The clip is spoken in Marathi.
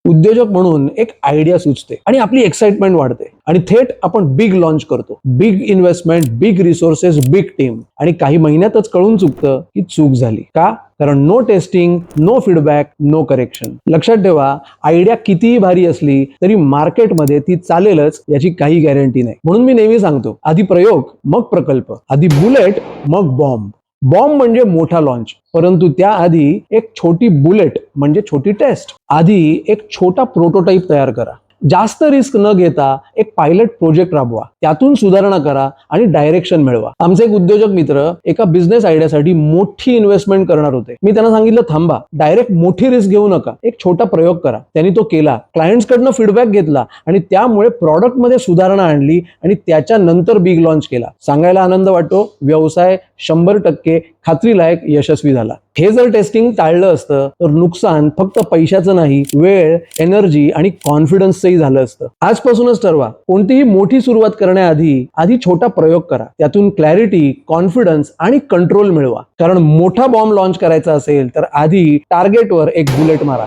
उद्योजक म्हणून एक आयडिया सुचते आणि आपली एक्साइटमेंट वाढते आणि थेट आपण बिग लॉन्च करतो. Big investment, big resources, big team. आणि काही महिन्यातच कळून चुकतं की चूक झाली. का? कारण no testing, no feedback, no correction. लक्षात ठेवा, आयडिया कितीही भारी असली तरी मार्केटमध्ये ती चालेलच याची काही गॅरंटी नाही. म्हणून मी नेहमी सांगतो, आधी प्रयोग मग प्रकल्प, आधी बुलेट मग बॉम्ब. बॉम्ब म्हणजे मोठा लॉन्च, परंतु त्याआधी एक छोटी बुलेट म्हणजे छोटी टेस्ट. आधी एक छोटा प्रोटोटाइप तयार करा. जास्त रिस्क न घेता एक पायलट प्रोजेक्ट राबवा, त्यातून सुधारणा करा आणि डायरेक्शन मिळवा. आमचे एक उद्योजक मित्र एका बिझनेस आयडियासाठी मोठी इन्व्हेस्टमेंट करणार होते. मी त्यांना सांगितलं, थांबा, डायरेक्ट मोठी रिस्क घेऊ नका, एक छोटा प्रयोग करा. त्यांनी तो केला, क्लायंट्सकडनं फीडबॅक घेतला आणि त्यामुळे प्रॉडक्टमध्ये सुधारणा आणली आणि त्याच्यानंतर बिग लॉन्च केला. सांगायला आनंद वाटतो, व्यवसाय 100% खात्रीलायक यशस्वी झाला. हे जर टेस्टिंग टाळलं असतं तर नुकसान फक्त पैशाचं नाही, वेळ, एनर्जी आणि कॉन्फिडन्सचंही झालं असतं. आजपासूनच ठरवा, कोणतीही मोठी सुरुवात करण्याआधी छोटा प्रयोग करा, त्यातून क्लॅरिटी, कॉन्फिडन्स आणि कंट्रोल मिळवा. कारण मोठा बॉम्ब लॉन्च करायचा असेल तर आधी टार्गेटवर एक बुलेट मारा.